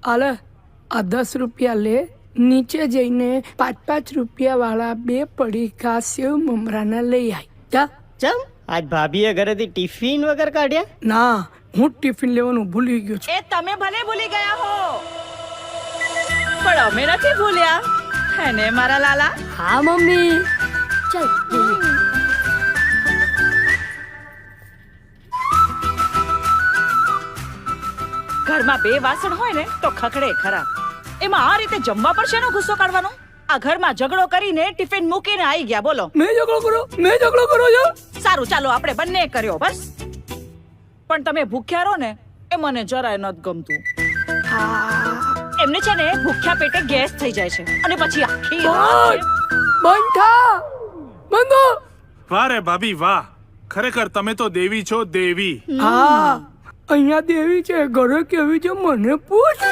આલે આ 10 રૂપિયા લે, નીચે જઈને 5-5 રૂપિયા વાળા 2 પડીકા સેવ મમરાના લઈ આય. જા. ચમ આજ ભાભીએ ઘરેથી ટિફિન વગર કાઢ્યા? ના, હું ટિફિન લેવાનું ભૂલી ગયો છું. એ તમે ભલે ભૂલી ગયા હો, પણ અમે નથી ભૂલ્યા. હે ને મારા લાલા? હા મમ્મી. ચાલ ઘરમાં 2 વાસણ હોય ને તો ખખડે ખરા. એમાં આ રીતે જમવા પડશે નો ગુસ્સો કાઢવાનો? આ ઘરમાં ઝઘડો કરીને ટિફિન મૂકીને આવી ગયા. બોલો, મેં ઝઘડો કરો છો? સારું ચાલો આપણે બંને કર્યો બસ. પણ તમે ભૂખ્યા રહો ને એ મને જરાય નથી ગમતું. એમને છે ને ભૂખ્યા પેટે ગેસ થઈ જાય છે અને પછી આખી રાત બંધ થા. બંધો. વાહ રે ભાભી વાહ, ખરેખર તમે તો દેવી છો, દેવી. હા, અહીંયા દેવી છે, ઘરે કેવી છે મને પૂછ.